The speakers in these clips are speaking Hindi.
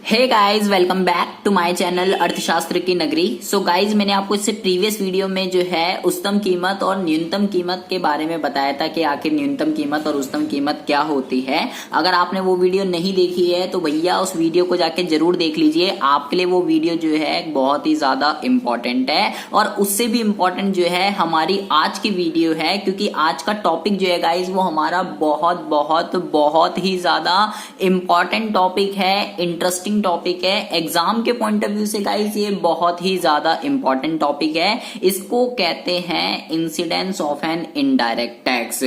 Hey guys, welcome back to my channel अर्थशास्त्र की नगरी। सो गाइस, मैंने आपको इससे प्रीवियस वीडियो में जो है उच्चतम कीमत और न्यूनतम कीमत के बारे में बताया था कि आखिर न्यूनतम कीमत और उच्चतम कीमत क्या होती है। अगर आपने वो वीडियो नहीं देखी है तो भैया उस वीडियो को जाके जरूर देख लीजिए। आपके लिए वो वीडियो जो है बहुत ही ज्यादा इम्पोर्टेंट है और उससे भी इम्पोर्टेंट जो है हमारी आज की वीडियो है, क्योंकि आज का टॉपिक जो है गाइज वो हमारा बहुत बहुत बहुत ही ज्यादा इम्पोर्टेंट टॉपिक है, इंटरेस्टिंग टॉपिक है। एग्जाम के पॉइंट ऑफ व्यू से गाइस ये बहुत ही ज्यादा इंपॉर्टेंट टॉपिक है। इसको कहते हैं incidence of an indirect tax.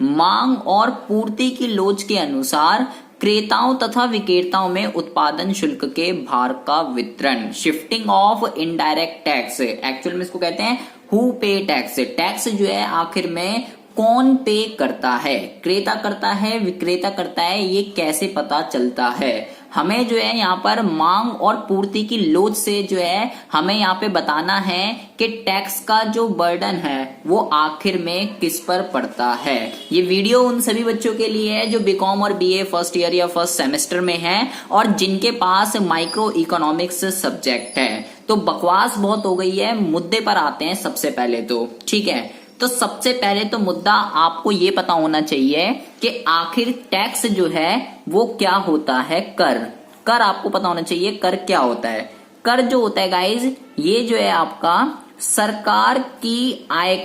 मांग और पूर्ति की लोच के अनुसार क्रेताओं तथा विक्रेताओं में उत्पादन शुल्क के भार का वितरण, shifting of indirect tax. Actual में इसको कहते हैं हु पे टैक्स। टैक्स जो है आखिर में कौन पे करता है, क्रेता करता है, विक्रेता करता है, ये कैसे पता चलता है? हमें जो है यहाँ पर मांग और पूर्ति की लोच से जो है हमें यहाँ पे बताना है कि टैक्स का जो बर्डन है वो आखिर में किस पर पड़ता है। ये वीडियो उन सभी बच्चों के लिए है जो बीकॉम और बीए फर्स्ट ईयर या फर्स्ट सेमेस्टर में है और जिनके पास माइक्रो इकोनॉमिक्स सब्जेक्ट है। तो बकवास बहुत हो गई है, मुद्दे पर आते हैं सबसे पहले तो, ठीक है। तो सबसे पहले तो मुद्दा आपको ये पता होना चाहिए कि आखिर टैक्स जो है वो क्या होता है। कर आपको पता होना चाहिए कर क्या होता है। कर जो होता है गाइज ये जो है आपका सरकार की आय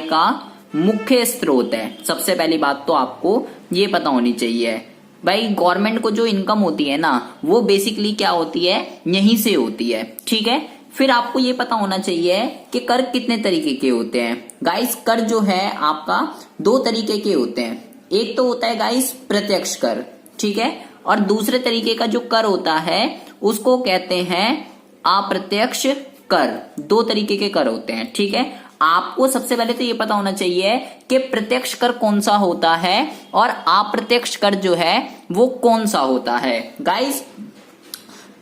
का मुख्य स्रोत है। सबसे पहली बात तो आपको ये पता होनी चाहिए भाई, गवर्नमेंट को जो इनकम होती है ना वो बेसिकली क्या होती है, यहीं से होती है, ठीक है। फिर आपको ये पता होना चाहिए कि कर कितने तरीके के होते हैं। गाइस कर जो है आपका दो तरीके के होते हैं। एक तो होता है गाइस प्रत्यक्ष कर, ठीक है, और दूसरे तरीके का जो कर होता है उसको कहते हैं अप्रत्यक्ष कर। दो तरीके के कर होते हैं, ठीक है। आपको सबसे पहले तो ये पता होना चाहिए कि प्रत्यक्ष कर कौन सा होता है और अप्रत्यक्ष कर जो है वो कौन सा होता है। गाइस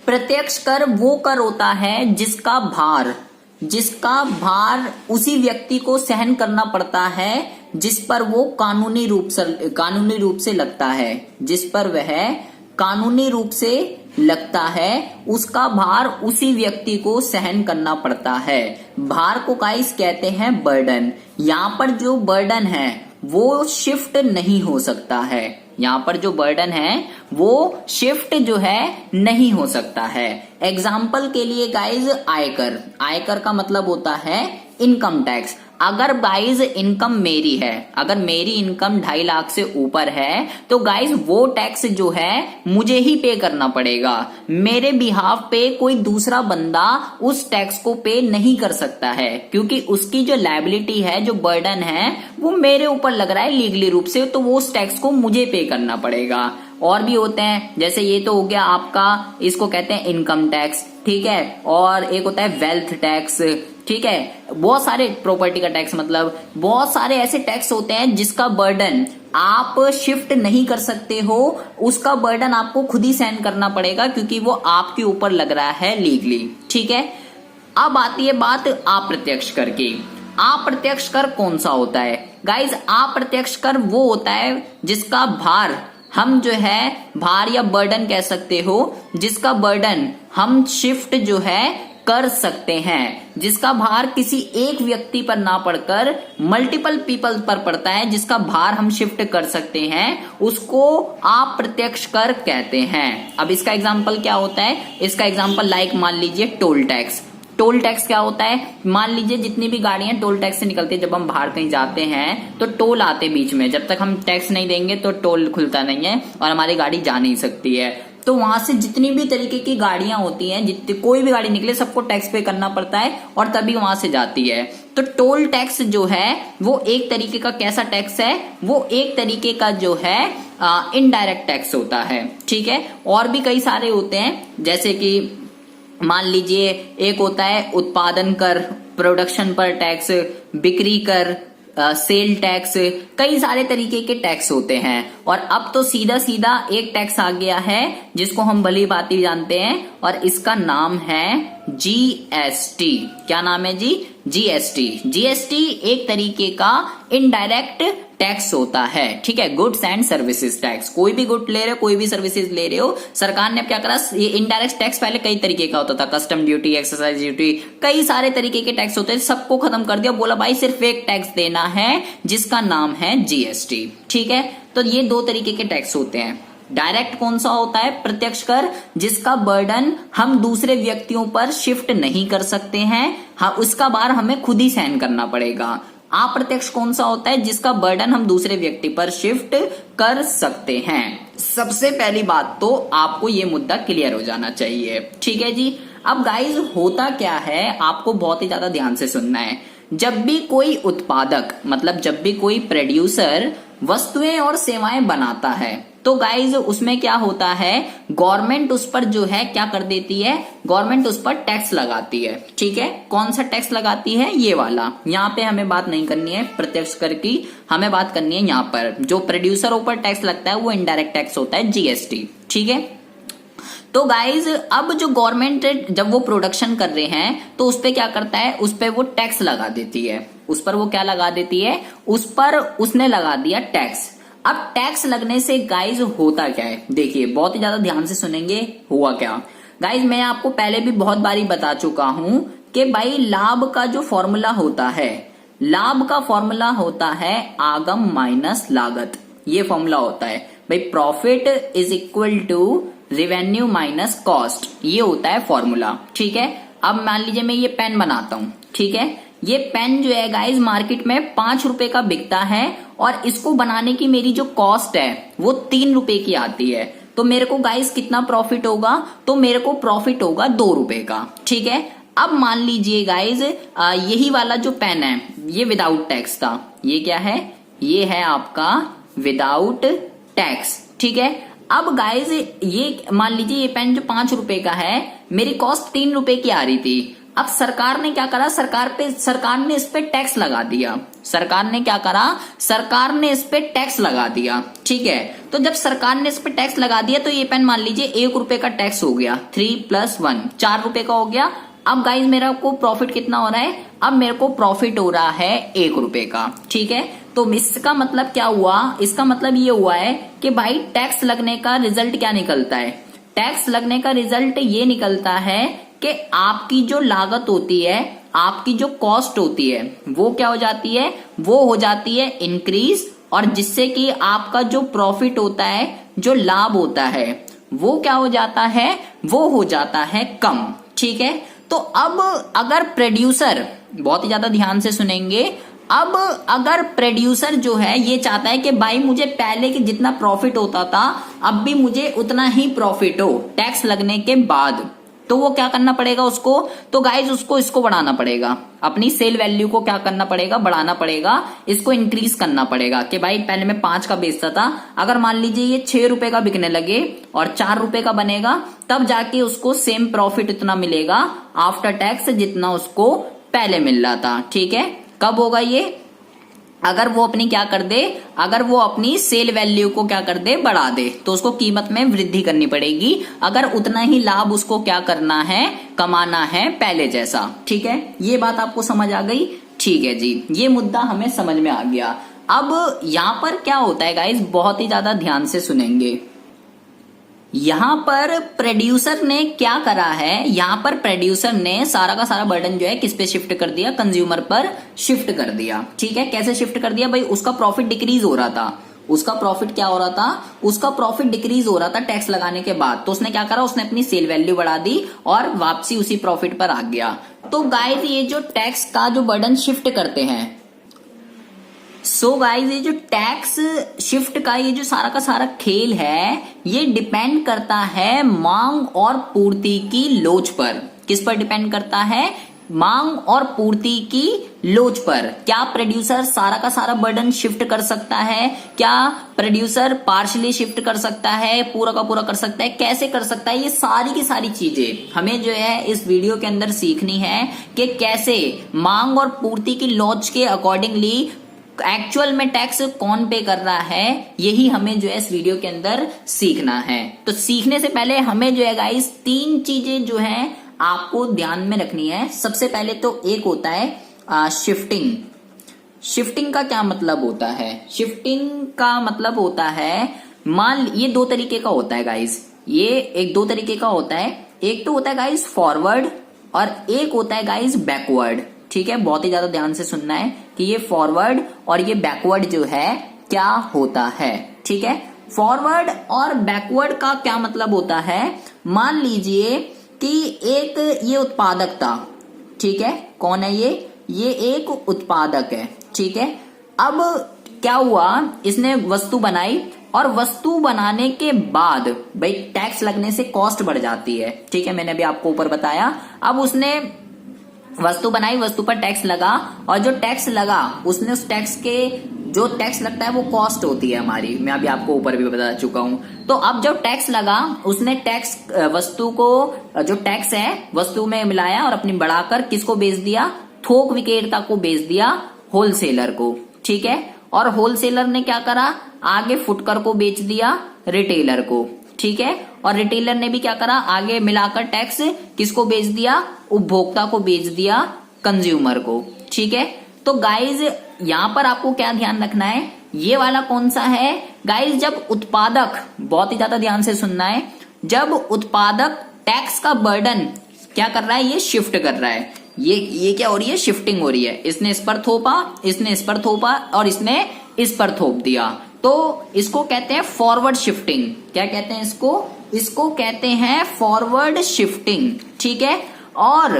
प्रत्यक्ष कर वो कर होता है जिसका भार उसी व्यक्ति को सहन करना पड़ता है जिस पर वो कानूनी रूप से लगता है, जिस पर वह कानूनी रूप से लगता है उसका भार उसी व्यक्ति को सहन करना पड़ता है। भार को गाइस कहते हैं बर्डन। यहाँ पर जो बर्डन है वो शिफ्ट नहीं हो सकता है। यहाँ पर जो बर्डन है वो शिफ्ट जो है नहीं हो सकता है। एग्जाम्पल के लिए गाइज आयकर का मतलब होता है इनकम टैक्स। अगर गाइज इनकम मेरी है, अगर मेरी इनकम 2.5 लाख से ऊपर है तो गाइज वो टैक्स जो है मुझे ही पे करना पड़ेगा। मेरे बिहाफ पे कोई दूसरा बंदा उस टैक्स को पे नहीं कर सकता है, क्योंकि उसकी जो लायबिलिटी है, जो बर्डन है वो मेरे ऊपर लग रहा है लीगली रूप से, तो वो उस टैक्स को मुझे पे करना पड़ेगा। और भी होते हैं, जैसे ये तो हो गया आपका, इसको कहते हैं इनकम टैक्स, ठीक है। और एक होता है वेल्थ टैक्स, ठीक है। बहुत सारे प्रॉपर्टी का टैक्स, मतलब बहुत सारे ऐसे टैक्स होते हैं जिसका बर्डन आप शिफ्ट नहीं कर सकते हो, उसका बर्डन आपको खुद ही सहन करना पड़ेगा क्योंकि वो आपके ऊपर लग रहा है लीगली, ठीक है। अब आती है बात अप्रत्यक्ष कर की। अप्रत्यक्ष कर कौन सा होता है गाइज? अप्रत्यक्ष कर वो होता है जिसका भार हम जो है भार या बर्डन कह सकते हो, जिसका बर्डन हम शिफ्ट जो है कर सकते हैं, जिसका भार किसी एक व्यक्ति पर ना पड़कर मल्टीपल पीपल पर पड़ता है, जिसका भार हम शिफ्ट कर सकते हैं, उसको अप्रत्यक्ष कर कहते हैं। अब इसका एग्जांपल क्या होता है? इसका एग्जांपल लाइक मान लीजिए टोल टैक्स। टोल टैक्स क्या होता है? मान लीजिए जितनी भी गाड़ियां टोल टैक्स से निकलती है, जब हम बाहर कहीं जाते हैं तो टोल आते बीच में, जब तक हम टैक्स नहीं देंगे तो टोल खुलता नहीं है और हमारी गाड़ी जा नहीं सकती है। तो वहां से जितनी भी तरीके की गाड़ियां होती हैं, जितनी कोई भी गाड़ी निकले सबको टैक्स पे करना पड़ता है और तभी वहां से जाती है। तो टोल टैक्स जो है वो एक तरीके का कैसा टैक्स है? वो एक तरीके का जो है इनडायरेक्ट टैक्स होता है, ठीक है। और भी कई सारे होते हैं, जैसे कि मान लीजिए एक होता है उत्पादन कर, प्रोडक्शन पर टैक्स, बिक्री कर, सेल टैक्स, कई सारे तरीके के टैक्स होते हैं। और अब तो सीधा सीधा एक टैक्स आ गया है जिसको हम भली भांति जानते हैं और इसका नाम है जीएसटी। क्या नाम है जी? जीएसटी। जीएसटी एक तरीके का इनडायरेक्ट टैक्स होता है, ठीक है, गुड्स एंड सर्विसेज टैक्स। कोई भी गुड ले रहे हो, कोई भी सर्विसेज ले रहे हो, सरकार ने क्या करा, ये इनडायरेक्ट टैक्स पहले कई तरीके का होता था, कस्टम ड्यूटी, एक्साइज ड्यूटी, कई सारे तरीके के टैक्स होते थे, सबको खत्म कर दिया, बोला भाई सिर्फ एक टैक्स देना है जिसका नाम है जीएसटी, ठीक है। तो ये दो तरीके के टैक्स होते हैं। डायरेक्ट कौन सा होता है, प्रत्यक्ष कर, जिसका बर्डन हम दूसरे व्यक्तियों पर शिफ्ट नहीं कर सकते हैं, हाँ उसका भार हमें खुद ही सहन करना पड़ेगा। अप्रत्यक्ष कौन सा होता है, जिसका बर्डन हम दूसरे व्यक्ति पर शिफ्ट कर सकते हैं। सबसे पहली बात तो आपको ये मुद्दा क्लियर हो जाना चाहिए, ठीक है जी। अब गाइस होता क्या है, आपको बहुत ही ज्यादा ध्यान से सुनना है। जब भी कोई उत्पादक, मतलब जब भी कोई प्रोड्यूसर वस्तुएं और सेवाएं बनाता है, तो गाइज उसमें क्या होता है, गवर्नमेंट उस पर जो है क्या कर देती है, गवर्नमेंट उस पर टैक्स लगाती है, ठीक है। कौन सा टैक्स लगाती है, ये वाला। यहाँ पे हमें बात नहीं करनी है प्रत्यक्ष कर की, हमें बात करनी है यहाँ पर जो प्रोड्यूसर ऊपर टैक्स लगता है वो इनडायरेक्ट टैक्स होता है, जीएसटी, ठीक है। तो गाइज अब जो गवर्नमेंट जब वो प्रोडक्शन कर रहे हैं तो उस पे क्या करता है, उस पे वो टैक्स लगा देती है, उस पर वो क्या लगा देती है, उस पर उसने लगा दिया टैक्स। अब टैक्स लगने से गाइज होता क्या है, देखिए बहुत ही ज्यादा ध्यान से सुनेंगे। हुआ क्या गाइज, मैं आपको पहले भी बहुत बारी बता चुका हूं कि भाई लाभ का जो फॉर्मूला होता है, लाभ का फॉर्मूला होता है आगम माइनस लागत, ये फॉर्मूला होता है भाई, profit is equal to revenue minus cost, ये होता है फॉर्मूला, ठीक है। अब मान लीजिए मैं ये पेन बनाता हूं, ठीक है, ये पेन जो है गाइज मार्केट में 5 रुपए का बिकता है और इसको बनाने की मेरी जो कॉस्ट है वो 3 रुपए की आती है, तो मेरे को गाइज कितना प्रॉफिट होगा, तो मेरे को प्रॉफिट होगा 2 रुपए का, ठीक है। अब मान लीजिए गाइज यही वाला जो पेन है ये विदाउट टैक्स था, ये क्या है, ये है आपका विदाउट टैक्स, ठीक है। अब गाइज ये मान लीजिए ये पेन जो 5 रुपए का है, मेरी कॉस्ट 3 रुपए की आ रही थी। अब सरकार ने क्या करा, सरकार ने इस पे टैक्स लगा दिया, सरकार ने क्या करा, सरकार ने इस पे टैक्स लगा दिया, ठीक है। तो जब सरकार ने इस पे टैक्स लगा दिया तो ये पेन मान लीजिए 1 रुपए का टैक्स हो गया, 3 + 1 4 रुपए का हो गया। अब गाइज मेरा को प्रॉफिट कितना हो रहा है, अब मेरे को प्रॉफिट हो रहा है 1 रुपए का, ठीक है। तो इसका मतलब क्या हुआ, इसका मतलब ये हुआ है कि भाई टैक्स लगने का रिजल्ट क्या निकलता है, टैक्स लगने का रिजल्ट ये निकलता है कि आपकी जो लागत होती है, आपकी जो कॉस्ट होती है वो क्या हो जाती है, वो हो जाती है इंक्रीज, और जिससे कि आपका जो प्रॉफिट होता है, जो लाभ होता है वो क्या हो जाता है, वो हो जाता है कम, ठीक है। तो अब अगर प्रोड्यूसर, बहुत ही ज्यादा ध्यान से सुनेंगे, अब अगर प्रोड्यूसर जो है ये चाहता है कि भाई मुझे पहले के जितना प्रॉफिट होता था अब भी मुझे उतना ही प्रॉफिट हो टैक्स लगने के बाद, तो वो क्या करना पड़ेगा उसको, तो गाइज उसको इसको बढ़ाना पड़ेगा, अपनी सेल वैल्यू को क्या करना पड़ेगा, बढ़ाना पड़ेगा, इसको इंक्रीज करना पड़ेगा कि भाई पहले मैं 5 का बेचता था, अगर मान लीजिए ये 6 रुपए का बिकने लगे और 4 रुपए का बनेगा, तब जाके उसको सेम प्रॉफिट इतना मिलेगा आफ्टर टैक्स जितना उसको पहले मिल रहा था, ठीक है। कब होगा ये, अगर वो अपनी क्या कर दे, अगर वो अपनी सेल वैल्यू को क्या कर दे, बढ़ा दे, तो उसको कीमत में वृद्धि करनी पड़ेगी, अगर उतना ही लाभ उसको क्या करना है, कमाना है पहले जैसा, ठीक है। ये बात आपको समझ आ गई, ठीक है जी, ये मुद्दा हमें समझ में आ गया। अब यहां पर क्या होता है गाइस, बहुत ही ज्यादा ध्यान से सुनेंगे। यहां पर प्रोड्यूसर ने क्या करा है, यहां पर प्रोड्यूसर ने सारा का सारा बर्डन जो है किस पे शिफ्ट कर दिया, कंज्यूमर पर शिफ्ट कर दिया, ठीक है। कैसे शिफ्ट कर दिया भाई, उसका प्रॉफिट डिक्रीज हो रहा था, उसका प्रॉफिट क्या हो रहा था, उसका प्रॉफिट डिक्रीज हो रहा था टैक्स लगाने के बाद, तो उसने क्या करा, उसने अपनी सेल वैल्यू बढ़ा दी और वापसी उसी प्रॉफिट पर आ गया। तो गाइस ये जो टैक्स का जो बर्डन शिफ्ट करते हैं, सो गाइस ये जो टैक्स शिफ्ट का ये जो सारा का सारा खेल है, ये डिपेंड करता है मांग और पूर्ति की लोच पर। किस पर डिपेंड करता है, मांग और पूर्ति की लोच पर। क्या प्रोड्यूसर सारा का सारा बर्डन शिफ्ट कर सकता है, क्या प्रोड्यूसर पार्शियली शिफ्ट कर सकता है, पूरा का पूरा कर सकता है, कैसे कर सकता है, ये सारी की सारी चीजें हमें जो है इस वीडियो के अंदर सीखनी है कि कैसे मांग और पूर्ति की लोच के अकॉर्डिंगली एक्चुअल में टैक्स कौन पे कर रहा है, यही हमें जो है इस वीडियो के अंदर सीखना है। तो सीखने से पहले हमें जो है गाइस 3 चीजें जो है आपको ध्यान में रखनी है। सबसे पहले तो एक होता है शिफ्टिंग, शिफ्टिंग का क्या मतलब होता है? शिफ्टिंग का मतलब होता है, मान ये दो तरीके का होता है गाइस, ये एक दो तरीके का होता है। एक तो होता है गाइस फॉरवर्ड और एक होता है गाइस बैकवर्ड। ठीक है, बहुत ही ज्यादा ध्यान से सुनना है कि ये फॉरवर्ड और ये बैकवर्ड जो है क्या होता है। ठीक है, फॉरवर्ड और बैकवर्ड का क्या मतलब होता है? मान लीजिए कि एक ये उत्पादक था। ठीक है, कौन है ये एक उत्पादक है। ठीक है, अब क्या हुआ, इसने वस्तु बनाई और वस्तु बनाने के बाद भाई टैक्स लगने से कॉस्ट बढ़ जाती है। ठीक है, मैंने अभी आपको ऊपर बताया। अब उसने वस्तु बनाई, वस्तु पर टैक्स लगा और जो टैक्स लगा उसने उस टैक्स के जो टैक्स लगता है वो कॉस्ट होती है हमारी, मैं अभी आपको ऊपर भी बता चुका हूं। तो अब जब टैक्स लगा उसने टैक्स वस्तु को जो टैक्स है वस्तु में मिलाया और अपनी बढ़ाकर किसको बेच दिया? थोक विक्रेता को बेच दिया, होलसेलर को। ठीक है, और होलसेलर ने क्या करा? आगे फुटकर को बेच दिया रिटेलर को। ठीक है, और रिटेलर ने भी क्या करा? आगे मिलाकर टैक्स किसको बेच दिया? उपभोक्ता को बेच दिया, कंज्यूमर को। ठीक है, तो गाइज यहां पर आपको क्या ध्यान रखना है, ये वाला कौन सा है गाइज? जब उत्पादक, बहुत ही ज्यादा ध्यान से सुनना है, जब उत्पादक टैक्स का बर्डन क्या कर रहा है? ये शिफ्ट कर रहा है। ये क्या हो रही है? शिफ्टिंग हो रही है। इसने इस पर थोपा, इसने इस पर थोपा और इसने इस पर थोप दिया, तो इसको कहते हैं फॉरवर्ड शिफ्टिंग। क्या कहते हैं इसको कहते हैं फॉरवर्ड शिफ्टिंग। ठीक है, और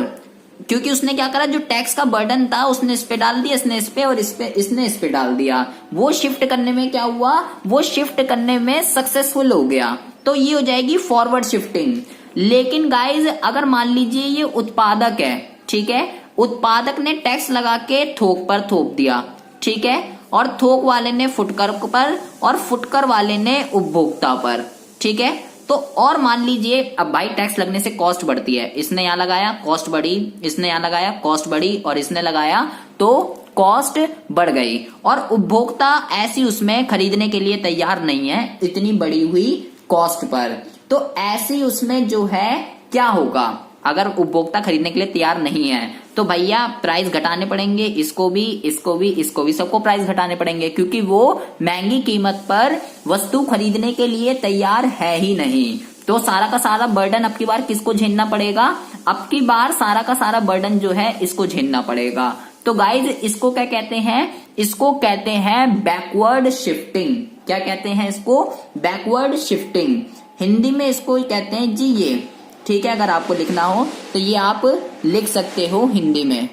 क्योंकि उसने क्या करा, जो टैक्स का बर्डन था उसने इस पे डाल दिया, इसने इस पे और इसने इस पे डाल दिया। वो शिफ्ट करने में क्या हुआ? वो शिफ्ट करने में सक्सेसफुल हो गया, तो ये हो जाएगी फॉरवर्ड शिफ्टिंग। लेकिन गाइज अगर मान लीजिए ये उत्पादक है, ठीक है, उत्पादक ने टैक्स लगा के थोक पर थोप दिया। ठीक है, और थोक वाले ने फुटकर पर और फुटकर वाले ने उपभोक्ता पर। ठीक है, तो और मान लीजिए अब भाई टैक्स लगने से कॉस्ट बढ़ती है, इसने यहां लगाया कॉस्ट बढ़ी, इसने यहां लगाया कॉस्ट बढ़ी और इसने लगाया तो कॉस्ट बढ़ गई, और उपभोक्ता ऐसी उसमें खरीदने के लिए तैयार नहीं है इतनी बढ़ी हुई कॉस्ट पर। तो ऐसी उसमें जो है क्या होगा, अगर उपभोक्ता खरीदने के लिए तैयार नहीं है तो भैया प्राइस घटाने पड़ेंगे, इसको भी सबको प्राइस घटाने पड़ेंगे, क्योंकि वो महंगी कीमत पर वस्तु खरीदने के लिए तैयार है ही नहीं। तो सारा का सारा बर्डन अब की बार किसको झेलना पड़ेगा? अब की बार सारा का सारा बर्डन जो है इसको झेलना पड़ेगा। तो गाइज इसको क्या कहते हैं? इसको कहते हैं बैकवर्ड शिफ्टिंग। क्या कहते हैं इसको? Backward shifting. हिंदी में इसको कहते हैं जी ये। ठीक है, अगर आपको लिखना हो तो ये आप लिख सकते हो हिंदी में।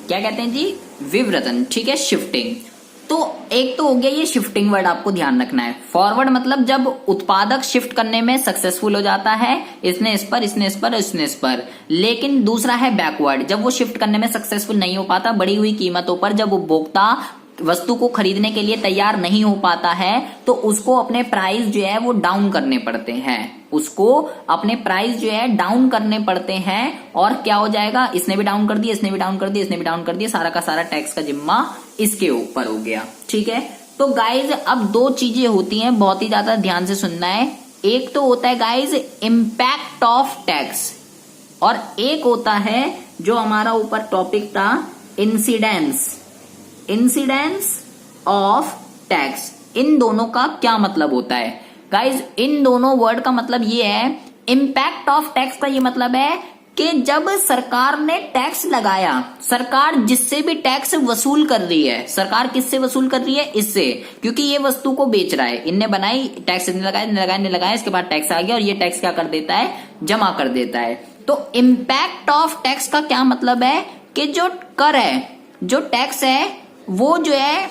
क्या कहते हैं जी? विवर्तन। ठीक है, शिफ्टिंग। तो एक तो हो गया ये शिफ्टिंग वर्ड, आपको ध्यान रखना है। फॉरवर्ड मतलब जब उत्पादक शिफ्ट करने में सक्सेसफुल हो जाता है, इसने इस पर, इसने इस पर, इसने इस पर। लेकिन दूसरा है बैकवर्ड, जब वो शिफ्ट करने में सक्सेसफुल नहीं हो पाता, बढ़ी हुई कीमतों पर जब उपभोक्ता वस्तु को खरीदने के लिए तैयार नहीं हो पाता है तो उसको अपने प्राइस जो है वो डाउन करने पड़ते हैं, उसको अपने प्राइस जो है डाउन करने पड़ते हैं। और क्या हो जाएगा? इसने भी डाउन कर दिया, इसने भी डाउन कर दिया, इसने भी डाउन कर दिया, सारा का सारा टैक्स का जिम्मा इसके ऊपर हो गया। ठीक है, तो गाइज अब दो चीजें होती हैं, बहुत ही ज्यादा ध्यान से सुनना है। एक तो होता है गाइज इम्पैक्ट ऑफ टैक्स, और एक होता है जो हमारा ऊपर टॉपिक था इंसिडेंस ऑफ टैक्स। इन दोनों का क्या मतलब होता है गाइज? इन दोनों वर्ड का मतलब ये है, इम्पैक्ट ऑफ टैक्स का ये मतलब है कि जब सरकार ने टैक्स लगाया, सरकार जिससे भी टैक्स वसूल कर रही है, सरकार किससे वसूल कर रही है? इससे, क्योंकि ये वस्तु को बेच रहा है, इनने बनाई, टैक्स इनने लगाया, इसके बाद टैक्स आ गया और ये टैक्स क्या कर देता है? जमा कर देता है। तो इम्पैक्ट ऑफ टैक्स का क्या मतलब है कि जो कर है, जो टैक्स है वो जो है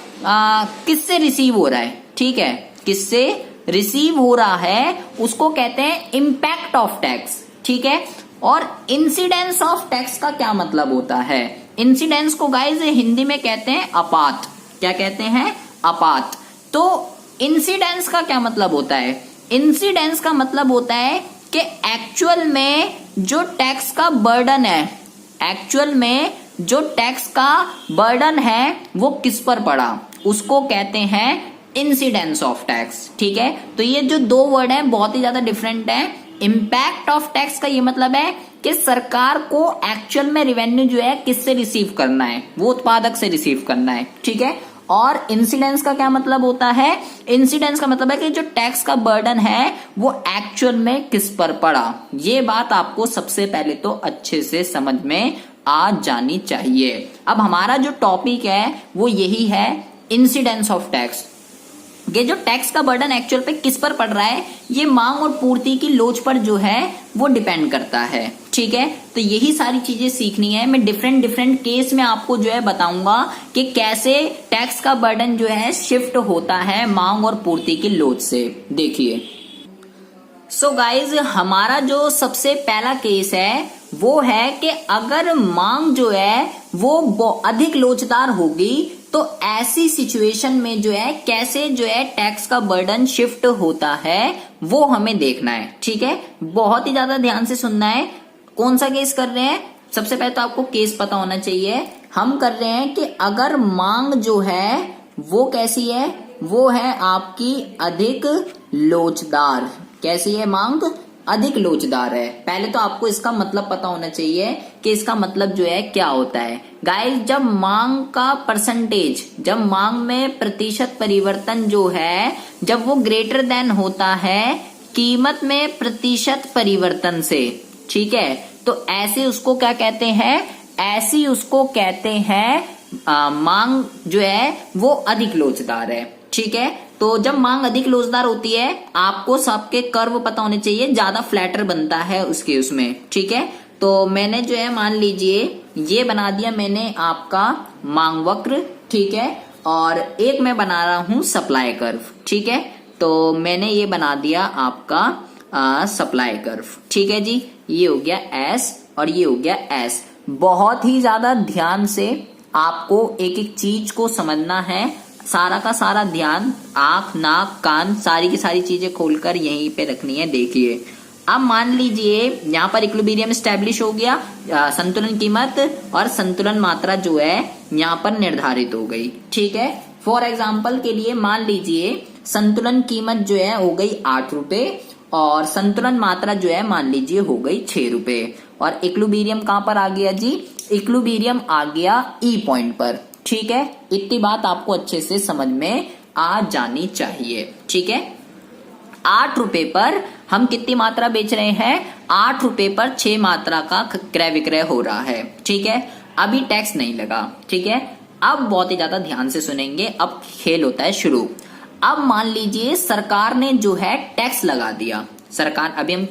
किससे रिसीव हो रहा है। ठीक है, किससे रिसीव हो रहा है उसको कहते हैं इम्पैक्ट ऑफ टैक्स। ठीक है, और इंसिडेंस ऑफ टैक्स का क्या मतलब होता है? इंसिडेंस को गाइज हिंदी में कहते हैं आपात। क्या कहते हैं? आपात। तो इंसिडेंस का क्या मतलब होता है? इंसिडेंस का मतलब होता है कि एक्चुअल में जो टैक्स का बर्डन है, एक्चुअल में जो टैक्स का बर्डन है वो किस पर पड़ा, उसको कहते हैं इंसिडेंस ऑफ टैक्स। ठीक है, तो ये जो दो वर्ड हैं बहुत ही ज्यादा डिफरेंट है। इम्पैक्ट ऑफ टैक्स का ये मतलब है कि सरकार को एक्चुअल में रेवेन्यू जो है किससे रिसीव करना है, वो उत्पादक से रिसीव करना है, ठीक है। और इंसिडेंस का क्या मतलब होता है, इंसिडेंस का मतलब है कि जो टैक्स का बर्डन है वो एक्चुअल में किस पर पड़ा। ये बात आपको सबसे पहले तो अच्छे से समझ में आ जानी चाहिए। अब हमारा जो टॉपिक है वो यही है, इंसिडेंस ऑफ टैक्स। ये जो टैक्स का बर्डन एक्चुअल पे किस पर पड़ रहा है, ये मांग और पूर्ति की लोच पर जो है वो डिपेंड करता है, ठीक है। तो यही सारी चीजें सीखनी है। मैं डिफरेंट डिफरेंट केस में आपको जो है बताऊंगा कि कैसे टैक्स का बर्डन जो है शिफ्ट होता है मांग और पूर्ति की लोच से। देखिए सो गाइज, हमारा जो सबसे पहला केस है वो है कि अगर मांग जो है वो अधिक लोचदार होगी तो ऐसी सिचुएशन में जो है कैसे जो है टैक्स का बर्डन शिफ्ट होता है वो हमें देखना है, ठीक है। बहुत ही ज्यादा ध्यान से सुनना है। कौन सा केस कर रहे हैं, सबसे पहले तो आपको केस पता होना चाहिए। हम कर रहे हैं कि अगर मांग जो है वो कैसी है, वो है आपकी अधिक लोचदार। कैसी है मांग, अधिक लोचदार है। पहले तो आपको इसका मतलब पता होना चाहिए कि इसका मतलब जो है क्या होता है। गाइस, जब मांग का परसेंटेज, जब मांग में प्रतिशत परिवर्तन जो है जब वो ग्रेटर देन होता है कीमत में प्रतिशत परिवर्तन से, ठीक है, तो ऐसे उसको क्या कहते हैं, ऐसी उसको कहते हैं मांग जो है वो अधिक लोचदार है, ठीक है। तो जब मांग अधिक लोचदार होती है आपको सबके कर्व पता होने चाहिए, ज्यादा फ्लैटर बनता है उसके उसमें, ठीक है। तो मैंने जो है मान लीजिए ये बना दिया मैंने आपका मांग वक्र, ठीक है, और एक मैं बना रहा हूं सप्लाई कर्व, ठीक है। तो मैंने ये बना दिया आपका सप्लाई कर्व, ठीक है जी। ये हो गया एस और ये हो गया एस। बहुत ही ज्यादा ध्यान से आपको एक एक चीज को समझना है, सारा का सारा ध्यान, आंख नाक कान सारी की सारी चीजें खोलकर यहीं पे रखनी है। देखिए अब मान लीजिए यहाँ पर इक्विलिब्रियम स्टैब्लिश हो गया, संतुलन कीमत और संतुलन मात्रा जो है यहाँ पर निर्धारित हो गई, ठीक है। फॉर एग्जाम्पल के लिए मान लीजिए संतुलन कीमत जो है हो गई 8 रुपए और संतुलन मात्रा जो है मान लीजिए हो गई 6 रुपए। और इक्विलिब्रियम कहाँ पर आ गया जी, इक्विलिब्रियम आ गया ई पॉइंट पर, ठीक है। इतनी बात आपको अच्छे से समझ में आ जानी चाहिए, ठीक है। 8 रुपए पर हम कितनी मात्रा बेच रहे हैं, 8 रुपए पर 6 मात्रा का क्रय विक्रय हो रहा है, ठीक है। अभी टैक्स नहीं लगा, ठीक है। अब बहुत ही ज्यादा ध्यान से सुनेंगे, अब खेल होता है शुरू। अब मान लीजिए सरकार ने जो है टैक्स लगा दिया, सरकार, अभी हम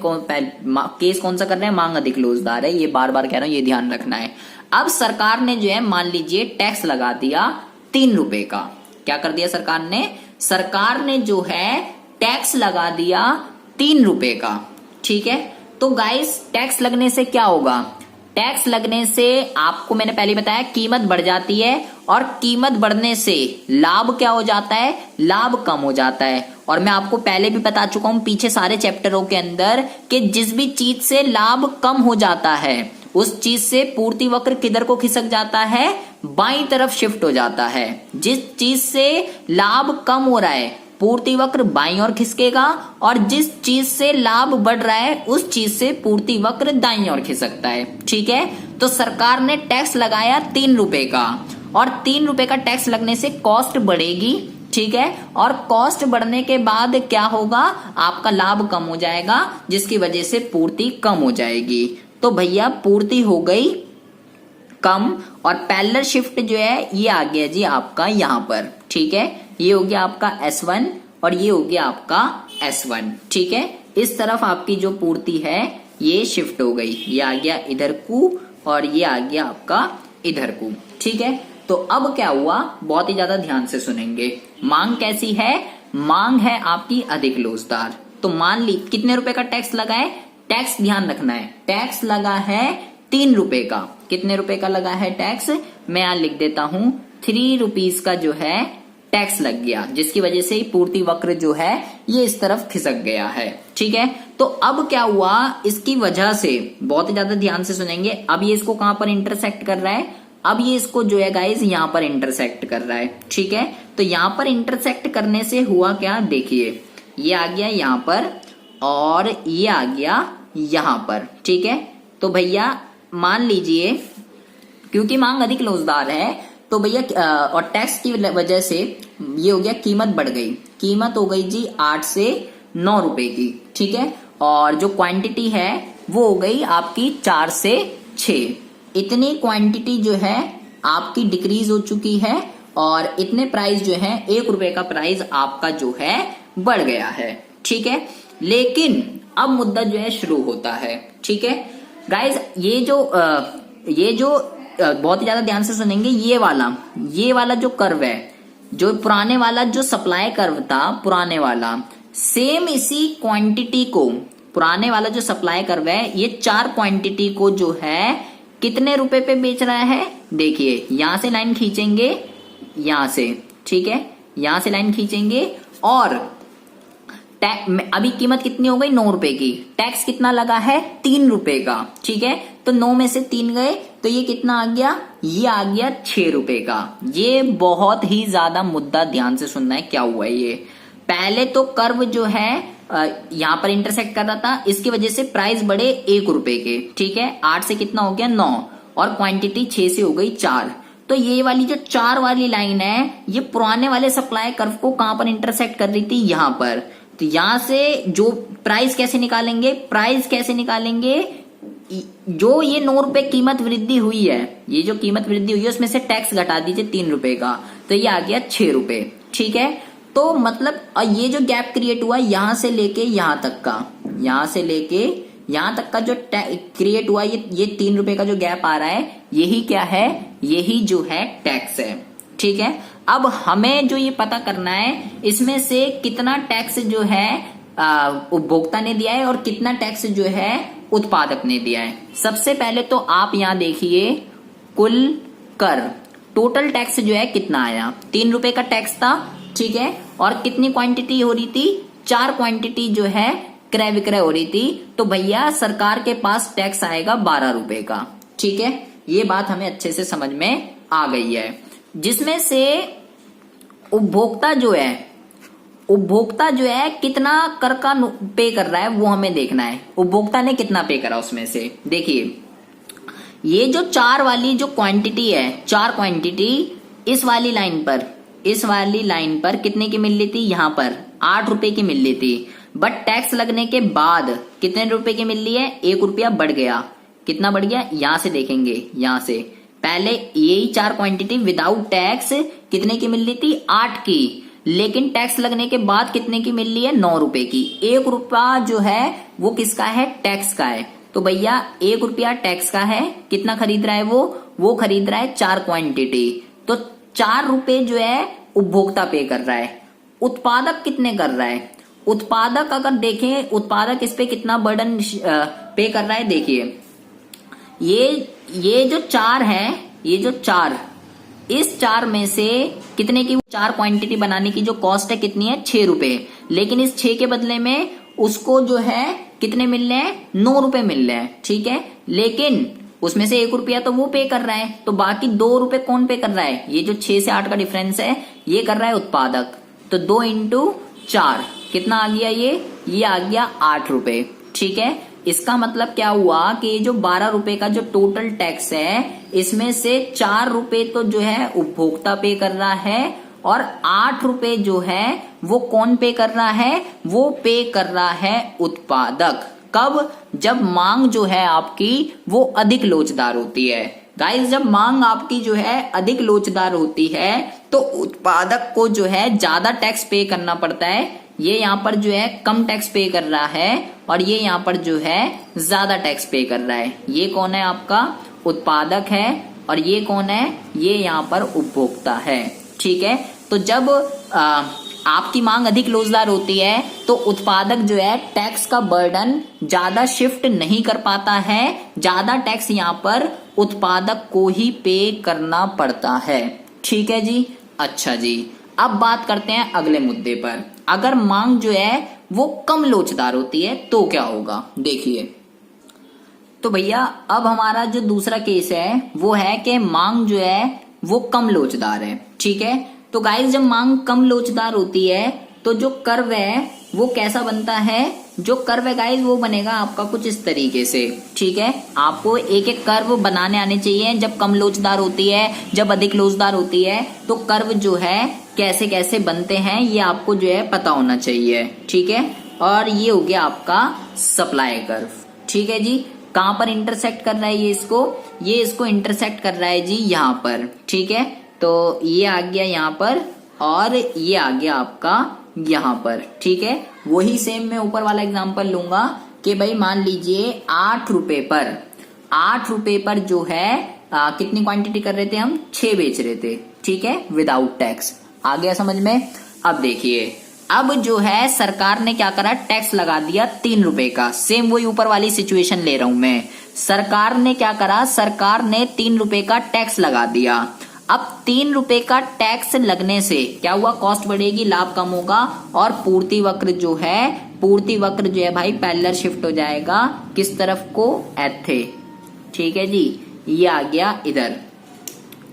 केस कौन सा कर रहे हैं, मांग अधिक लोचदार है, ये बार बार कह रहा हूं, ये ध्यान रखना है। अब सरकार ने जो है मान लीजिए टैक्स लगा दिया 3 रुपए का। क्या कर दिया सरकार ने, सरकार ने जो है टैक्स लगा दिया 3 रुपए का, ठीक है। तो गाइस टैक्स लगने से क्या होगा, टैक्स लगने से आपको मैंने पहले बताया कीमत बढ़ जाती है और कीमत बढ़ने से लाभ क्या हो जाता है, लाभ कम हो जाता है। और मैं आपको पहले भी बता चुका हूं पीछे सारे चैप्टरों के अंदर कि जिस भी चीज से लाभ कम हो जाता है उस चीज से पूर्ति वक्र किधर को खिसक जाता है, बाईं तरफ शिफ्ट हो जाता है। जिस चीज से लाभ कम हो रहा है पूर्ति वक्र बाईं ओर खिसकेगा और जिस चीज से लाभ बढ़ रहा है उस चीज से पूर्ति वक्र दाईं ओर खिसकता है, ठीक है। तो सरकार ने टैक्स लगाया 3 रुपए का और 3 रुपए का टैक्स लगने से कॉस्ट बढ़ेगी, ठीक है। और कॉस्ट बढ़ने के बाद क्या होगा, आपका लाभ कम हो जाएगा जिसकी वजह से पूर्ति कम हो जाएगी। तो भैया पूर्ति हो गई कम और पैरेलल शिफ्ट जो है ये आ गया जी आपका यहाँ पर, ठीक है। ये हो गया आपका S1 और ये हो गया आपका S1, ठीक है। इस तरफ आपकी जो पूर्ति है ये शिफ्ट हो गई, ये आ गया इधर को और ये आ गया आपका इधर को, ठीक है। तो अब क्या हुआ, बहुत ही ज्यादा ध्यान से सुनेंगे। मांग कैसी है, मांग है आपकी अधिक लोचदार। तो मान ली कितने रुपए का टैक्स लगा है, टैक्स ध्यान रखना है, टैक्स लगा है 3 रुपए का। कितने रुपए का लगा है टैक्स, मैं यहां लिख देता हूं 3 रुपीज का जो है टैक्स लग गया, जिसकी वजह से पूर्ति वक्र जो है ये इस तरफ खिसक गया है, ठीक है। तो अब क्या हुआ, इसकी वजह से बहुत ही ज्यादा ध्यान से सुनेंगे। अब ये इसको कहां पर इंटरसेक्ट कर रहा है, अब ये इसको जो है गाइज यहां पर इंटरसेक्ट कर रहा है, ठीक है। तो यहां पर इंटरसेक्ट करने से हुआ क्या, देखिए ये आ गया यहां पर और ये आ गया यहां पर, ठीक है। तो भैया मान लीजिए क्योंकि मांग अधिक लोचदार है तो भैया और टैक्स की वजह से ये हो गया कीमत बढ़ गई। कीमत हो गई जी 8 से 9 रुपए की, ठीक है। और जो क्वांटिटी है वो हो गई आपकी 4 से 6। इतनी क्वांटिटी जो है आपकी डिक्रीज हो चुकी है और इतने प्राइस जो है 1 रुपए का प्राइस आपका जो है बढ़ गया है, ठीक है। लेकिन अब मुद्दा जो है शुरू होता है, ठीक है गाइज। ये जो बहुत ही ज्यादा ध्यान से सुनेंगे, ये वाला जो कर्व है, जो पुराने वाला जो सप्लाई कर्व था पुराने वाला, सेम इसी क्वांटिटी को, पुराने वाला जो सप्लाई कर्व है ये 4 क्वांटिटी को जो है कितने रुपए पे बेच रहा है। देखिए यहां से लाइन खींचेंगे, यहां से, ठीक है, यहां से लाइन खींचेंगे और अभी कीमत कितनी हो गई 9 रुपए की, टैक्स कितना लगा है 3 रुपए का, ठीक है। तो 9 में से 3 गए तो ये कितना आ गया, ये आ गया 6 रुपए का। ये बहुत ही ज्यादा मुद्दा ध्यान से सुनना है। क्या हुआ है ये, पहले तो कर्व जो है यहां पर इंटरसेक्ट कर रहा था, इसकी वजह से प्राइस बढ़े 1 रुपए के, ठीक है। 8 से कितना हो गया 9 और क्वांटिटी 6 से हो गई 4। तो ये वाली जो 4 वाली लाइन है ये पुराने वाले सप्लाई कर्व को कहां पर इंटरसेक्ट कर रही थी, यहां पर। तो यहां से जो प्राइस कैसे निकालेंगे, जो ये 9 रुपए कीमत वृद्धि हुई है, ये जो कीमत वृद्धि हुई है उसमें से टैक्स घटा दीजिए 3 रुपए का, तो ये आ गया 6 रुपए, ठीक है। तो मतलब ये जो गैप क्रिएट हुआ यहां से लेके यहां तक का, यहां से लेके यहां तक का जो क्रिएट हुआ, ये 3 रुपए का जो गैप आ रहा है, यही क्या है, यही जो है टैक्स है, ठीक है। अब हमें जो ये पता करना है इसमें से कितना टैक्स जो है उपभोक्ता ने दिया है और कितना टैक्स जो है उत्पादक ने दिया है। सबसे पहले तो आप यहां देखिए कुल कर, टोटल टैक्स जो है कितना आया, 3 रुपए का टैक्स था, ठीक है। और कितनी क्वांटिटी हो रही थी, 4 क्वांटिटी जो है क्रय विक्रय हो रही थी, तो भैया सरकार के पास टैक्स आएगा 12 रुपए का, ठीक है। ये बात हमें अच्छे से समझ में आ गई है। जिसमें से उपभोक्ता जो है कितना कर का पे कर रहा है वो हमें देखना है। उपभोक्ता ने कितना पे करा उसमें से, देखिए ये जो 4 वाली जो क्वांटिटी है, 4 क्वांटिटी इस वाली लाइन पर कितने की मिल रही थी, यहां पर 8 रुपए की मिल रही थी। बट टैक्स लगने के बाद कितने रुपए की मिल रही है, 1 रुपया बढ़ गया। कितना बढ़ गया, यहां से देखेंगे, यहां से पहले यही 4 क्वांटिटी विदाउट टैक्स कितने की मिल रही थी, 8 की, लेकिन टैक्स लगने के बाद कितने की मिल रही है, 9 रुपए की। 1 रुपया जो है वो किसका है, टैक्स का है। तो भैया 1 रुपया टैक्स का है, कितना खरीद रहा है वो खरीद रहा है 4 क्वांटिटी, तो 4 रुपए जो है उपभोक्ता पे कर रहा है। उत्पादक कितने कर रहा है, उत्पादक अगर देखें, उत्पादक इस पे कितना बर्डन पे कर रहा है, देखिए ये जो 4 है, ये जो 4, इस 4 में से कितने की 4 क्वांटिटी बनाने की जो कॉस्ट है कितनी है, 6 रुपए। लेकिन इस 6 के बदले में उसको जो है कितने मिल रहे हैं, 9 रुपए मिल रहे हैं, ठीक है। लेकिन उसमें से 1 रुपया तो वो पे कर रहा है, तो बाकी 2 रुपए कौन पे कर रहा है, ये जो 6 से 8 का डिफरेंस है ये कर रहा है उत्पादक। तो 2 × 4 कितना आ गया, ये आ गया 8 रुपए, ठीक है। इसका मतलब क्या हुआ कि जो 12 रुपए का जो टोटल टैक्स है इसमें से 4 रुपए तो जो है उपभोक्ता पे कर रहा है और 8 रुपए जो है वो कौन पे कर रहा है, वो पे कर रहा है उत्पादक। कब, जब मांग जो है आपकी वो अधिक लोचदार होती है। गाइस जब मांग आपकी जो है अधिक लोचदार होती है तो उत्पादक को जो है ज्यादा टैक्स पे करना पड़ता है। ये यहाँ पर जो है कम टैक्स पे कर रहा है और ये यहाँ पर जो है ज्यादा टैक्स पे कर रहा है। ये कौन है, आपका उत्पादक है और ये कौन है, ये यहाँ पर उपभोक्ता है, ठीक है। तो जब आपकी मांग अधिक लोचदार होती है तो उत्पादक जो है टैक्स का बर्डन ज्यादा शिफ्ट नहीं कर पाता है, ज्यादा टैक्स यहाँ पर उत्पादक को ही पे करना पड़ता है, ठीक है जी। अच्छा जी, अब बात करते हैं अगले मुद्दे पर। अगर मांग जो है वो कम लोचदार होती है तो क्या होगा, देखिए। तो भैया अब हमारा जो दूसरा केस है वो है कि मांग जो है वो कम लोचदार है, ठीक है। तो गाइस जब मांग कम लोचदार होती है तो जो कर्व है वो कैसा बनता है, जो कर्व है गाइस वो बनेगा आपका कुछ इस तरीके से। ठीक है, आपको एक एक कर्व बनाने आने चाहिए। जब कम लोचदार होती है, जब अधिक लोचदार होती है, तो कर्व जो है कैसे कैसे बनते हैं ये आपको जो है पता होना चाहिए। ठीक है, और ये हो गया आपका सप्लाई कर्व। ठीक है जी, कहां पर इंटरसेक्ट कर रहा है ये इसको इंटरसेक्ट कर रहा है जी यहाँ पर। ठीक है, तो ये आ गया यहाँ पर और ये आ गया आपका यहाँ पर। ठीक है, वही सेम मैं ऊपर वाला एग्जांपल लूंगा कि भाई मान लीजिए 8 रुपए पर जो है कितनी क्वांटिटी कर रहे थे हम, 6 बेच रहे थे। ठीक है, विदाउट टैक्स। आ गया समझ में। अब देखिए, अब जो है सरकार ने क्या करा, टैक्स लगा दिया 3 रुपए का। सेम वही ऊपर वाली सिचुएशन ले रहा हूं मैं। सरकार ने क्या करा, सरकार ने 3 रुपए का टैक्स लगा दिया। अब 3 रुपए का टैक्स लगने से क्या हुआ, कॉस्ट बढ़ेगी, लाभ कम होगा और पूर्ति वक्र जो है भाई पैरेलल शिफ्ट हो जाएगा किस तरफ को, ऐथे। ठीक है जी, ये आ गया इधर।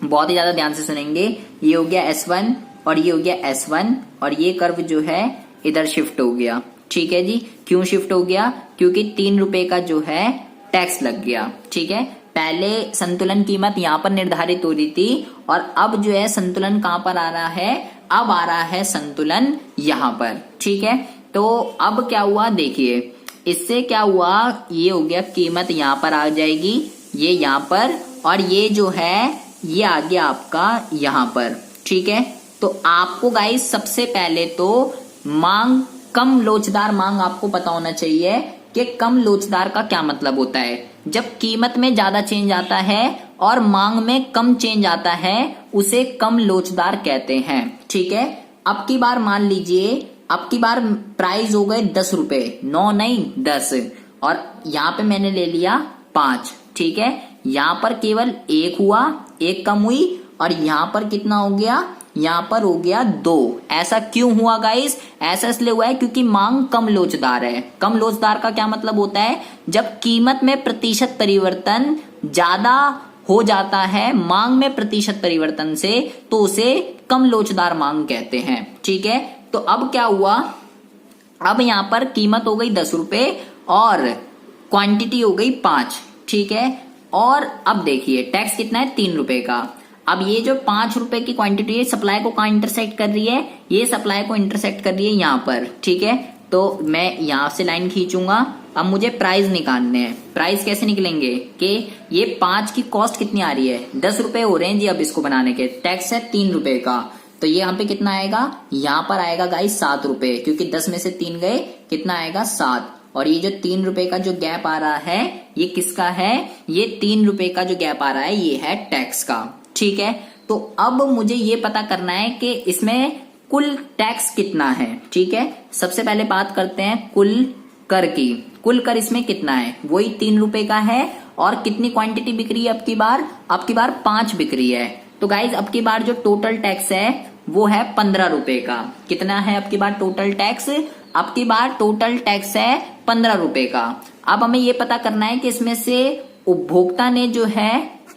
बहुत ही ज्यादा ध्यान से सुनेंगे। ये हो गया S1 और ये हो गया S1 और ये कर्व जो है इधर शिफ्ट हो गया। ठीक है जी, क्यों शिफ्ट हो गया, क्योंकि 3 रुपए का जो है टैक्स लग गया। ठीक है, पहले संतुलन कीमत यहाँ पर निर्धारित हो रही थी और अब जो है संतुलन कहां पर आ रहा है, अब आ रहा है संतुलन यहाँ पर। ठीक है, तो अब क्या हुआ देखिए, इससे क्या हुआ, ये हो गया कीमत यहाँ पर आ जाएगी, ये यहाँ पर, और ये जो है ये आ गया आपका यहाँ पर। ठीक है, तो आपको गाइस सबसे पहले तो मांग, कम लोचदार मांग आपको पता होना चाहिए कि कम लोचदार का क्या मतलब होता है। जब कीमत में ज्यादा चेंज आता है और मांग में कम चेंज आता है उसे कम लोचदार कहते हैं। ठीक है, अब की बार मान लीजिए, अब की बार प्राइस हो गए 10 रुपए, 9 नहीं 10, और यहाँ पे मैंने ले लिया 5। ठीक है, यहाँ पर केवल 1 हुआ, 1 कम हुई, और यहाँ पर कितना हो गया, यहाँ पर हो गया 2। ऐसा क्यों हुआ गाइस, ऐसा इसलिए हुआ है क्योंकि मांग कम लोचदार है। कम लोचदार का क्या मतलब होता है, जब कीमत में प्रतिशत परिवर्तन ज्यादा हो जाता है मांग में प्रतिशत परिवर्तन से, तो उसे कम लोचदार मांग कहते हैं। ठीक है, तो अब क्या हुआ, अब यहाँ पर कीमत हो गई 10 रुपए और क्वांटिटी हो गई 5। ठीक है, और अब देखिए टैक्स कितना है, 3 रुपए का। अब ये जो 5 रुपए की क्वांटिटी है सप्लाई को कहां इंटरसेक्ट कर रही है, ये सप्लाई को इंटरसेक्ट कर रही है यहाँ पर। ठीक है, तो मैं यहाँ से लाइन खींचूंगा। अब मुझे प्राइस निकालने हैं। प्राइस कैसे निकलेंगे कि ये 5 की कॉस्ट कितनी आ रही है, 10 रुपए हो रहे हैं जी अब इसको बनाने के, टैक्स है 3 रुपए का, तो ये यहाँ पे कितना आएगा, यहाँ पर आएगा गाइस 7 रुपए, क्योंकि 10 में से 3 गए, कितना आएगा 7। और ये जो 3 रुपए का जो गैप आ रहा है ये किसका है, ये 3 रुपए का जो गैप आ रहा है ये है टैक्स का। ठीक है, तो अब मुझे ये पता करना है कि इसमें कुल टैक्स कितना है। ठीक है, सबसे पहले बात करते हैं कुल कर की। कुल कर इसमें कितना है, वही 3 रुपए का है, और कितनी क्वांटिटी बिक रही है अब की बार 5 बिक रही है। तो गाइज अब की बार जो टोटल टैक्स है वो है 15 रुपए का। कितना है अब की बार टोटल टैक्स, अब की बार टोटल टैक्स है 15 रुपए का। अब हमें ये पता करना है कि इसमें से उपभोक्ता ने जो है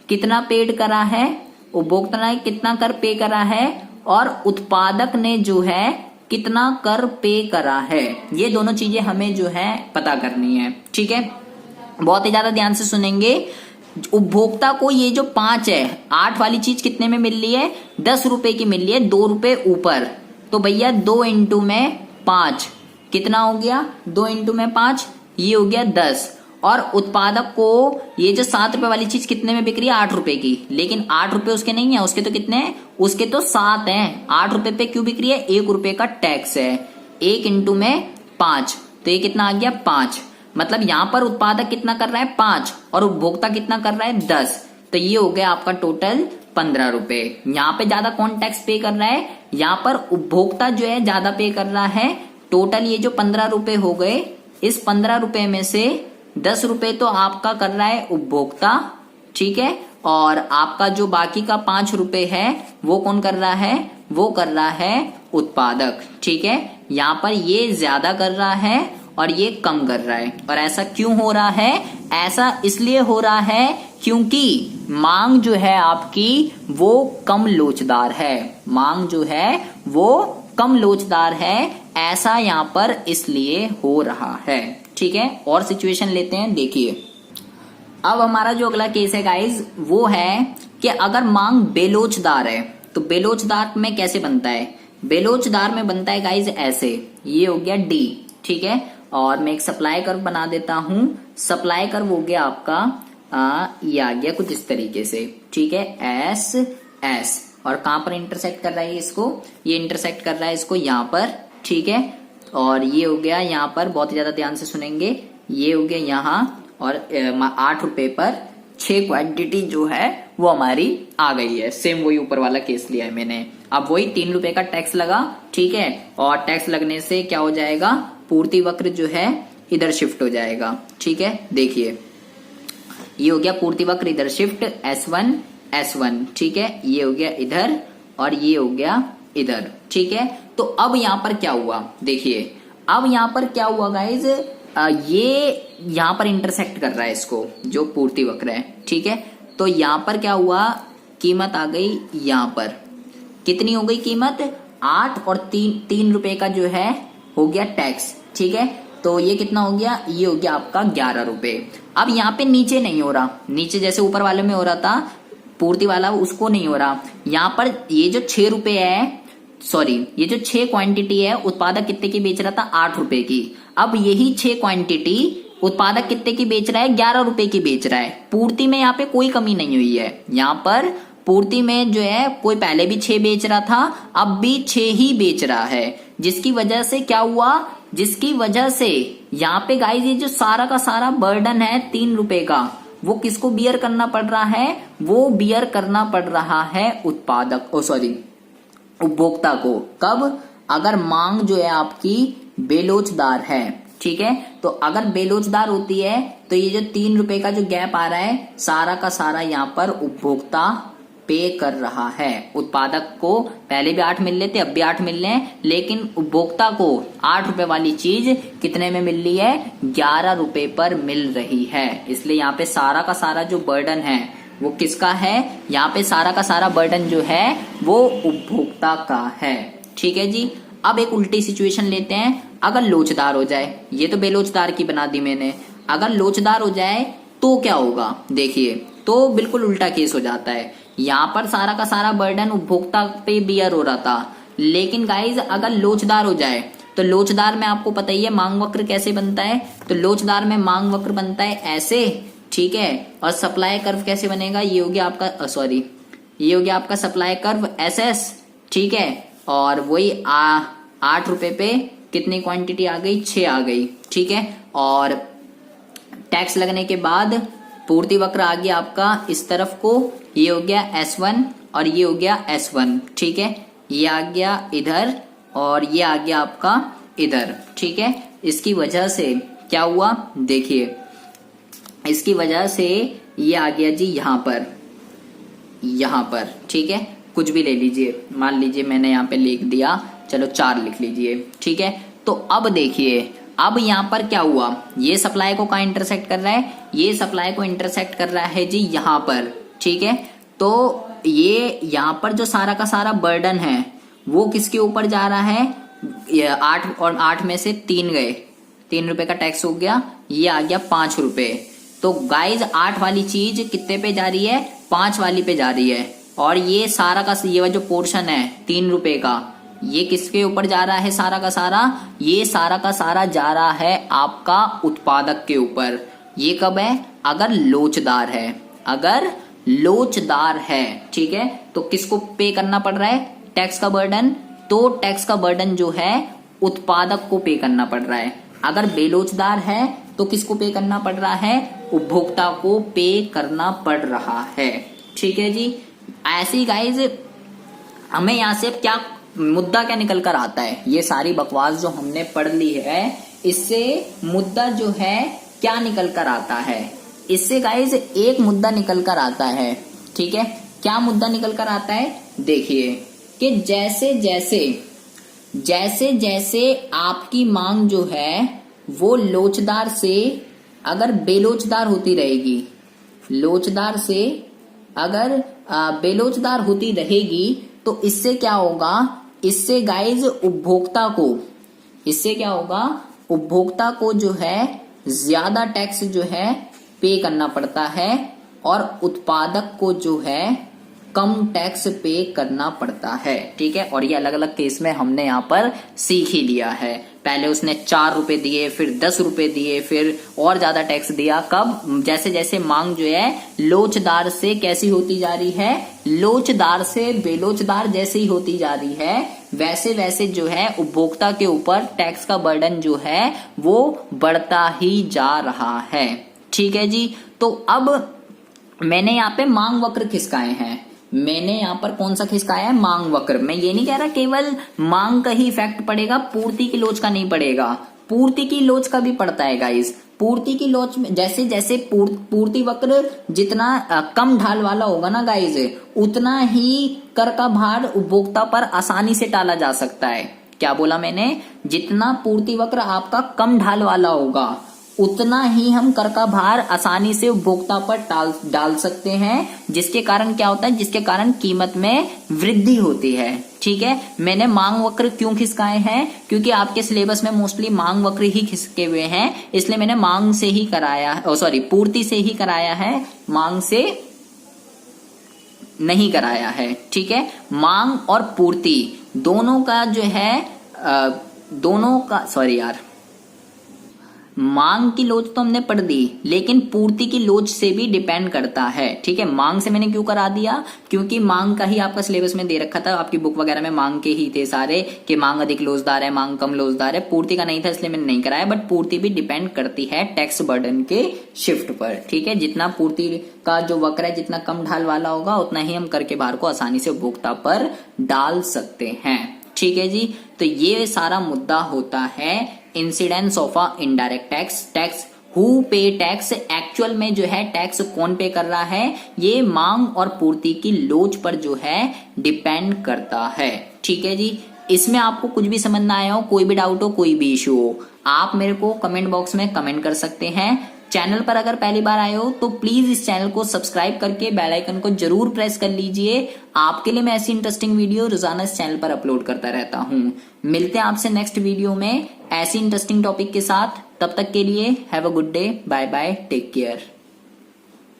कितना पेड करा है, उपभोक्ता ने कितना कर पे करा है, और उत्पादक ने जो है कितना कर पे करा है। ये दोनों चीजें हमें जो है पता करनी है। ठीक है, बहुत ही ज्यादा ध्यान से सुनेंगे। उपभोक्ता को ये जो 5 है, 8 वाली चीज कितने में मिल रही है, 10 रुपए की मिल रही है, 2 रुपए ऊपर, तो भैया 2 इंटू में 5 कितना हो गया, 2 इंटू में 5 ये हो गया 10। और उत्पादक को ये जो 7 रुपए वाली चीज कितने में बिक रही है, 8 रुपए की, लेकिन 8 रुपए उसके नहीं है, उसके तो कितने हैं, उसके तो 7 हैं। 8 रुपए पे क्यों बिक रही है, 1 रुपए का टैक्स है, 1 इंटू में 5, तो ये कितना आ गया 5। मतलब यहाँ पर उत्पादक कितना कर रहा है 5 और उपभोक्ता कितना कर रहा है 10, तो ये हो गया आपका टोटल 15 रुपए। यहाँ पे ज्यादा कौन टैक्स पे कर रहा है, यहाँ पर उपभोक्ता जो है ज्यादा पे कर रहा है। टोटल ये जो 15 रुपए हो गए, इस 15 रुपए में से 10 रुपए तो आपका कर रहा है उपभोक्ता। ठीक है, और आपका जो बाकी का 5 रुपए है वो कौन कर रहा है, वो कर रहा है उत्पादक। ठीक है, यहाँ पर ये ज्यादा कर रहा है और ये कम कर रहा है। और ऐसा क्यों हो रहा है, ऐसा इसलिए हो रहा है क्योंकि मांग जो है आपकी वो कम लोचदार है, मांग जो है वो कम लोचदार है, ऐसा यहाँ पर इसलिए हो रहा है। ठीक है, और सिचुएशन लेते हैं, देखिए अब हमारा जो अगला केस है गाइज वो है कि अगर मांग बेलोचदार है तो बेलोचदार में कैसे बनता है, बेलोचदार में बनता है गाइज ऐसे, ये हो गया डी। ठीक है, और मैं एक सप्लाई कर्व बना देता हूं, सप्लाई कर्व हो गया आपका ये आ गया कुछ इस तरीके से। ठीक है, एस एस, और कहां पर इंटरसेक्ट कर रहा है इसको, ये इंटरसेक्ट कर रहा है इसको यहाँ पर। ठीक है, और ये हो गया यहाँ पर, बहुत ही ज्यादा ध्यान से सुनेंगे, ये हो गया यहाँ, और 8 रुपए पर 6 क्वांटिटी जो है वो हमारी आ गई है। सेम वही ऊपर वाला केस लिया है मैंने। अब वही 3 रुपए का टैक्स लगा। ठीक है, और टैक्स लगने से क्या हो जाएगा, पूर्ति वक्र जो है इधर शिफ्ट हो जाएगा। ठीक है, देखिए ये हो गया पूर्ति वक्र इधर शिफ्ट, S1 S1। ठीक है, ये हो गया इधर और ये हो गया इधर। ठीक है, तो अब यहां पर क्या हुआ, देखिए अब यहां पर क्या हुआ गाइज, ये यहां पर इंटरसेक्ट कर रहा है इसको, जो पूर्ति वक्र है। ठीक है, तो यहां पर क्या हुआ, कीमत आ गई यहां पर, कितनी हो गई कीमत, 8 और 3 रुपए का जो है हो गया टैक्स। ठीक है, तो ये कितना हो गया, ये हो गया आपका 11 रुपए। अब यहाँ पे नीचे नहीं हो रहा, नीचे जैसे ऊपर वाले में हो रहा था पूर्ति वाला, उसको नहीं हो रहा। यहाँ पर ये जो 6 रुपए है, सॉरी ये जो 6 क्वांटिटी है, उत्पादक कितने की बेच रहा था, 8 रुपए की। अब यही 6 क्वांटिटी उत्पादक कितने की बेच रहा है, 11 रुपए की बेच रहा है। पूर्ति में यहाँ पे कोई कमी नहीं हुई है, यहाँ पर पूर्ति में जो है कोई पहले भी 6 बेच रहा था, अब भी 6 ही बेच रहा है, जिसकी वजह से क्या हुआ, जिसकी वजह से यहाँ पे गाइस ये जो सारा का सारा बर्डन है 3 रुपए का, वो किसको बियर करना पड़ रहा है, वो बियर करना पड़ रहा है उत्पादक, उपभोक्ता को। कब, अगर मांग जो है आपकी बेलोचदार है। ठीक है, तो अगर बेलोचदार होती है तो ये जो 3 रुपए का जो गैप आ रहा है, सारा का सारा यहाँ पर उपभोक्ता पे कर रहा है। उत्पादक को पहले भी 8 मिल लेते, अब भी 8 मिल रहे हैं, लेकिन उपभोक्ता को 8 रुपए वाली चीज कितने में मिल रही है, 11 रुपए पर मिल रही है। इसलिए यहाँ पे सारा का सारा जो बर्डन है वो किसका है, यहाँ पे सारा का सारा बर्डन जो है वो उपभोक्ता का है। ठीक है जी, अब एक उल्टी सिचुएशन लेते हैं, अगर लोचदार हो जाए, ये तो बेलोचदार की बना दी मैंने, अगर लोचदार हो जाए तो क्या होगा, देखिए तो बिल्कुल उल्टा केस हो जाता है। यहाँ पर सारा का सारा बर्डन उपभोक्ता पे बियर हो रहा था, लेकिन गाइज अगर लोचदार हो जाए तो लोचदार में आपको पता ही है मांग वक्र कैसे बनता है, तो लोचदार में मांग वक्र बनता है ऐसे। ठीक है, और सप्लाई कर्व कैसे बनेगा, ये हो गया आपका ये हो गया आपका सप्लाई कर्व SS। ठीक है, और वही 8 रुपए पे कितनी क्वांटिटी आ गई, 6 आ गई। ठीक है, और टैक्स लगने के बाद पूर्ति वक्र आ गया आपका इस तरफ को, ये हो गया S1 और ये हो गया S1। ठीक है, ये आ गया इधर और ये आ गया आपका इधर। ठीक है, इसकी वजह से क्या हुआ, देखिए इसकी वजह से ये आ गया जी यहाँ पर। ठीक है, कुछ भी ले लीजिए, मान लीजिए मैंने यहाँ पे लिख दिया, चलो 4 लिख लीजिए। ठीक है, तो अब देखिए अब यहाँ पर क्या हुआ, ये सप्लाई को कहाँ इंटरसेक्ट कर रहा है, ये सप्लाई को इंटरसेक्ट कर रहा है जी यहाँ पर। ठीक है, तो ये यहाँ पर जो सारा का सारा बर्डन है वो किसके ऊपर जा रहा है, 8 और 8 में से 3 गए, 3 रुपए का टैक्स हो गया, ये आ गया 5 रुपए। तो गाइज 8 वाली चीज कितने पे जा रही है, 5 वाली पे जा रही है, और ये सारा का ये जो पोर्शन है 3 रुपए का, ये किसके ऊपर जा रहा है, सारा का सारा, ये सारा का सारा जा रहा है आपका उत्पादक के ऊपर। ये कब है, अगर लोचदार है, अगर लोचदार है। ठीक है, तो किसको पे करना पड़ रहा है, टैक्स का बर्डन, तो टैक्स का बर्डन जो है उत्पादक को पे करना पड़ रहा है। अगर बेलोचदार है तो किसको पे करना पड़ रहा है, उपभोक्ता को पे करना पड़ रहा है। ठीक है जी, ऐसे ही गाइज हमें यहाँ से क्या मुद्दा क्या निकल कर आता है, ये सारी बकवास जो हमने पढ़ ली है इससे मुद्दा जो है क्या निकल कर आता है, इससे गाइज एक मुद्दा निकल कर आता है। ठीक है, क्या मुद्दा निकल कर आता है, देखिए कि जैसे जैसे आपकी मांग जो है वो लोचदार से अगर बेलोचदार होती रहेगी, लोचदार से अगर बेलोचदार होती रहेगी, तो इससे क्या होगा इससे गाइज उपभोक्ता को, इससे क्या होगा, उपभोक्ता को जो है ज्यादा टैक्स जो है पे करना पड़ता है और उत्पादक को जो है कम टैक्स पे करना पड़ता है। ठीक है, और ये अलग अलग केस में हमने यहाँ पर सीख ही लिया है। पहले उसने 4 रुपए दिए, फिर 10 रुपए दिए, फिर और ज्यादा टैक्स दिया। कब, जैसे जैसे मांग जो है लोचदार से कैसी होती जा रही है, लोचदार से बेलोचदार जैसे ही होती जा रही है, वैसे वैसे जो है उपभोक्ता के ऊपर टैक्स का बर्डन जो है वो बढ़ता ही जा रहा है। ठीक है जी, तो अब मैंने यहाँ पे मांग वक्र खिसकाए हैं। मैंने यहाँ पर कौन सा खिसकाया है, मांग वक्र। मैं ये नहीं कह रहा केवल मांग का ही इफेक्ट पड़ेगा, पूर्ति की लोच का नहीं पड़ेगा, पूर्ति की लोच का भी पड़ता है गाइस। पूर्ति की लोच में जैसे जैसे पूर्ति वक्र जितना कम ढाल वाला होगा ना गाइस, उतना ही कर का भार उपभोक्ता पर आसानी से टाला जा सकता है। क्या बोला मैंने, जितना पूर्ति वक्र आपका कम ढाल वाला होगा उतना ही हम कर का भार आसानी से उपभोक्ता पर डाल सकते हैं, जिसके कारण क्या होता है, जिसके कारण कीमत में वृद्धि होती है। ठीक है, मैंने मांग वक्र क्यों खिसकाए हैं, क्योंकि आपके सिलेबस में मोस्टली मांग वक्र ही खिसके हुए हैं, इसलिए मैंने मांग से ही कराया, पूर्ति से ही कराया है, मांग से नहीं कराया है। ठीक है, मांग और पूर्ति दोनों का जो है मांग की लोच तो हमने पढ़ दी, लेकिन पूर्ति की लोच से भी डिपेंड करता है। ठीक है, मांग से मैंने क्यों करा दिया, क्योंकि मांग का ही आपका सिलेबस में दे रखा था, आपकी बुक वगैरह में मांग के ही थे सारे कि मांग अधिक लोचदार है, मांग कम लोचदार है। पूर्ति का नहीं था इसलिए मैंने नहीं कराया, बट पूर्ति भी डिपेंड करती है टैक्स बर्डन के शिफ्ट पर। ठीक है, जितना पूर्ति का जो वक्र है जितना कम ढाल वाला होगा उतना ही हम कर के भार को आसानी से उपभोक्ता पर डाल सकते हैं। ठीक है जी, तो ये सारा मुद्दा होता है incidence of a indirect tax. Tax who पे टैक्स, एक्चुअल में जो है टैक्स कौन पे कर रहा है, ये मांग और पूर्ति की लोच पर जो है डिपेंड करता है। ठीक है जी, इसमें आपको कुछ भी समझ ना आया हो, कोई भी डाउट हो, कोई भी इश्यू हो, आप मेरे को कमेंट बॉक्स में कमेंट कर सकते हैं। चैनल पर अगर पहली बार आए हो तो प्लीज इस चैनल को सब्सक्राइब करके बेल आइकन को जरूर प्रेस कर लीजिए। आपके लिए मैं ऐसी इंटरेस्टिंग वीडियो रोजाना इस चैनल पर अपलोड करता रहता हूं। मिलते हैं आपसे नेक्स्ट वीडियो में ऐसी इंटरेस्टिंग टॉपिक के साथ। तब तक के लिए have a good day, bye bye, take care.